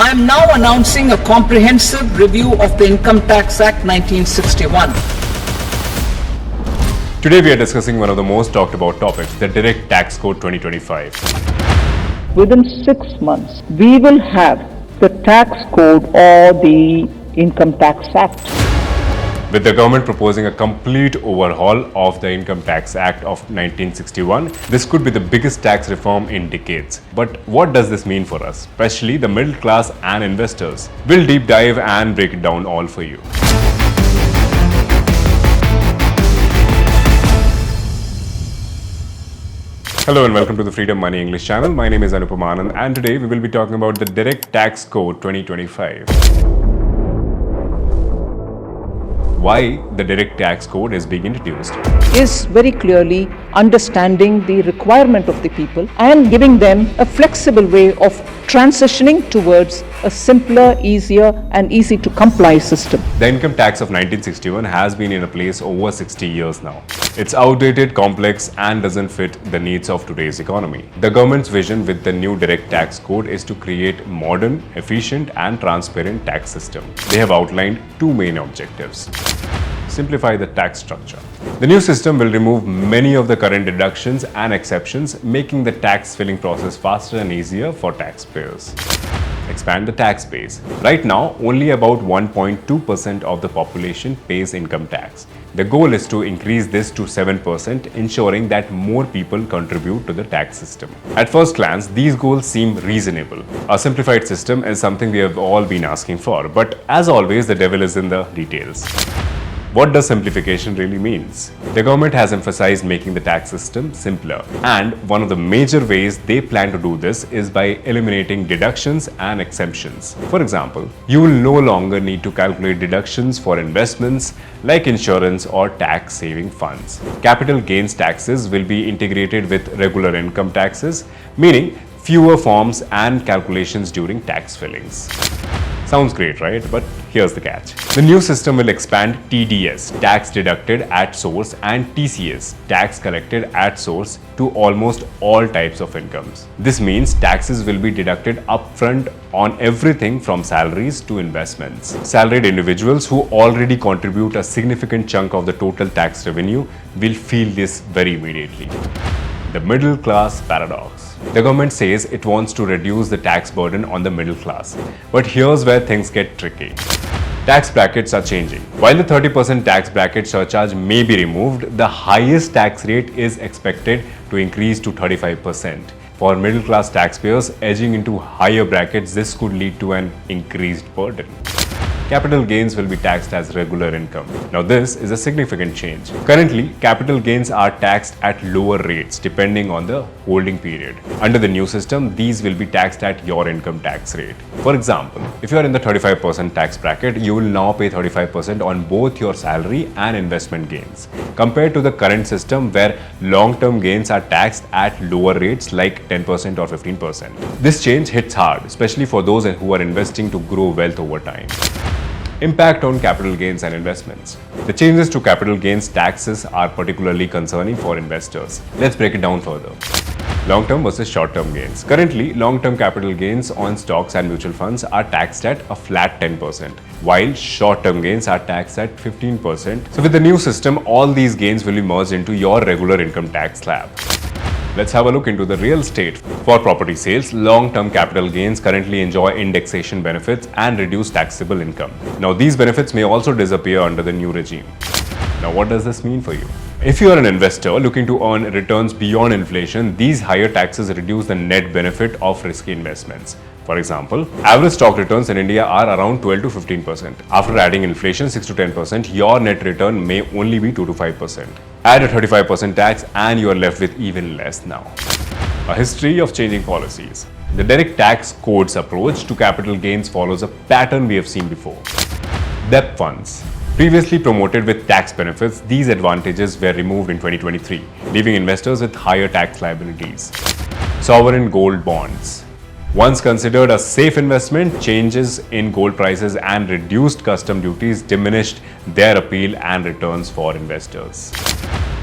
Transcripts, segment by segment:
I am now announcing a comprehensive review of the Income Tax Act 1961. Today we are discussing one of the most talked about topics, the Direct Tax Code 2025. Within 6 months, we will have the tax code or the Income Tax Act. With the government proposing a complete overhaul of the Income Tax Act of 1961, this could be the biggest tax reform in decades. But what does this mean for us, especially the middle class and investors? We'll deep dive and break it down all for you. Hello and welcome to the Freedom Money English channel. My name is Anupam Anand and today we will be talking about the Direct Tax Code 2025. Why the Direct Tax Code is being introduced Is very clearly understanding the requirement of the people and giving them a flexible way of transitioning towards a simpler, easier and easy to comply system. The income tax of 1961 has been in place over 60 years now. It's outdated, complex and doesn't fit the needs of today's economy. The government's vision with the new Direct Tax Code is to create modern, efficient and transparent tax system. They have outlined two main objectives. Simplify the tax structure. The new system will remove many of the current deductions and exceptions, making the tax filing process faster and easier for taxpayers. Expand the tax base. Right now, only about 1.2% of the population pays income tax. The goal is to increase this to 7%, ensuring that more people contribute to the tax system. At first glance, these goals seem reasonable. A simplified system is something we have all been asking for, but as always, the devil is in the details. What does simplification really means? The government has emphasized making the tax system simpler, and one of the major ways they plan to do this is by eliminating deductions and exemptions. For example, you will no longer need to calculate deductions for investments like insurance or tax saving funds. Capital gains taxes will be integrated with regular income taxes, meaning fewer forms and calculations during tax filings. Sounds great, right? But here's the catch. The new system will expand TDS, tax deducted at source, and TCS, tax collected at source, to almost all types of incomes. This means taxes will be deducted upfront on everything from salaries to investments. Salaried individuals who already contribute a significant chunk of the total tax revenue will feel this very immediately. The middle class paradox. The government says it wants to reduce the tax burden on the middle class. But here's where things get tricky. Tax brackets are changing. While the 30% tax bracket surcharge may be removed, the highest tax rate is expected to increase to 35%. For middle class taxpayers edging into higher brackets, this could lead to an increased burden. Capital gains will be taxed as regular income. Now this is a significant change. Currently, capital gains are taxed at lower rates depending on the holding period. Under the new system, these will be taxed at your income tax rate. For example, if you are in the 35% tax bracket, you will now pay 35% on both your salary and investment gains, compared to the current system where long-term gains are taxed at lower rates like 10% or 15%. This change hits hard, especially for those who are investing to grow wealth over time. Impact on capital gains and investments. The changes to capital gains taxes are particularly concerning for investors. Let's break it down further. Long-term versus short-term gains. Currently, long-term capital gains on stocks and mutual funds are taxed at a flat 10%, while short-term gains are taxed at 15%. So with the new system, all these gains will be merged into your regular income tax slab. Let's have a look into the real estate. For property sales, long-term capital gains currently enjoy indexation benefits and reduced taxable income. Now, these benefits may also disappear under the new regime. Now, what does this mean for you? If you are an investor looking to earn returns beyond inflation, these higher taxes reduce the net benefit of risky investments. For example, average stock returns in India are around 12 to 15%. After adding inflation 6 to 10%, your net return may only be 2 to 5%. Add a 35% tax and you are left with even less now. A history of changing policies. The Direct Tax Code's approach to capital gains follows a pattern we have seen before. DEP funds. Previously promoted with tax benefits, these advantages were removed in 2023, leaving investors with higher tax liabilities. Sovereign gold bonds. Once considered a safe investment, changes in gold prices and reduced custom duties diminished their appeal and returns for investors.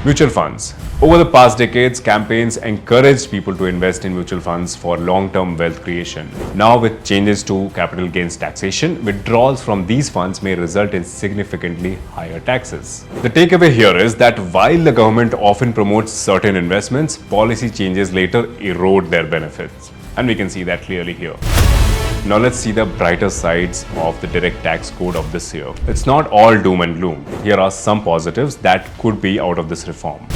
Mutual funds. Over the past decades, campaigns encouraged people to invest in mutual funds for long-term wealth creation. Now, with changes to capital gains taxation, withdrawals from these funds may result in significantly higher taxes. The takeaway here is that while the government often promotes certain investments, policy changes later erode their benefits. And we can see that clearly here. Now let's see the brighter sides of the direct tax code of this year. It's not all doom and gloom. Here are some positives that could be out of this reform.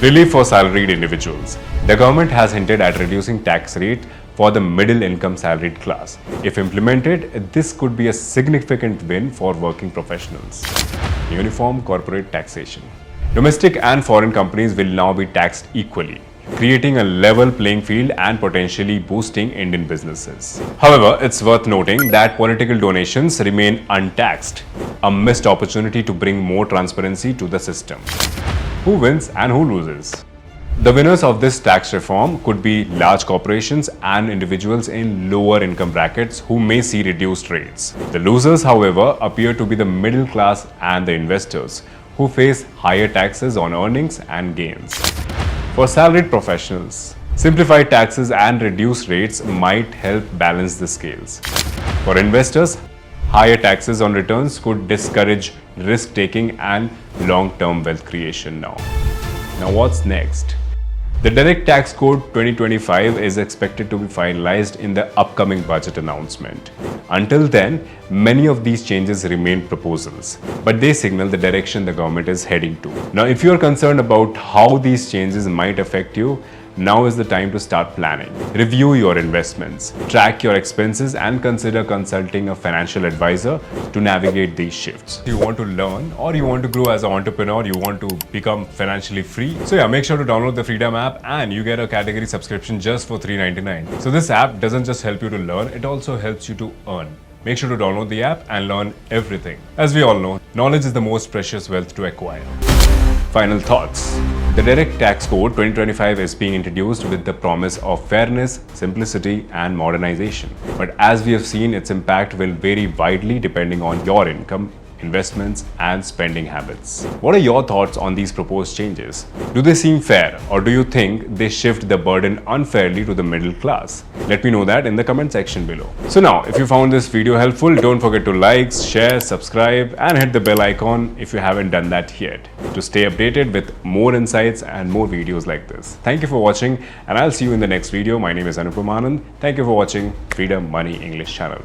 Relief for salaried individuals. The government has hinted at reducing tax rate for the middle income salaried class. If implemented, this could be a significant win for working professionals. Uniform corporate taxation. Domestic and foreign companies will now be taxed equally, creating a level playing field and potentially boosting Indian businesses. However, it's worth noting that political donations remain untaxed, a missed opportunity to bring more transparency to the system. Who wins and who loses? The winners of this tax reform could be large corporations and individuals in lower income brackets who may see reduced rates. The losers, however, appear to be the middle class and the investors, who face higher taxes on earnings and gains. For salaried professionals, simplified taxes and reduced rates might help balance the scales. For investors, higher taxes on returns could discourage risk-taking and long-term wealth creation now. Now what's next? The Direct Tax Code 2025 is expected to be finalized in the upcoming budget announcement. Until then, many of these changes remain proposals, but they signal the direction the government is heading to. Now, if you are concerned about how these changes might affect you, now is the time to start planning. Review your investments, track your expenses, and consider consulting a financial advisor to navigate these shifts. You want to learn or you want to grow as an entrepreneur, you want to become financially free. So yeah, make sure to download the Freedom app and you get a category subscription just for $3.99. So this app doesn't just help you to learn, it also helps you to earn. Make sure to download the app and learn everything. As we all know, knowledge is the most precious wealth to acquire. Final thoughts. The Direct Tax Code 2025 is being introduced with the promise of fairness, simplicity, and modernization. But as we have seen, its impact will vary widely depending on your income, investments, and spending habits. What are your thoughts on these proposed changes? Do they seem fair, or do you think they shift the burden unfairly to the middle class? Let me know that in the comment section below. So now, if you found this video helpful, don't forget to like, share, subscribe, and hit the bell icon if you haven't done that yet, to stay updated with more insights and more videos like this. Thank you for watching, and I'll see you in the next video. My name is Anupam Anand. Thank you for watching Freedom Money English channel.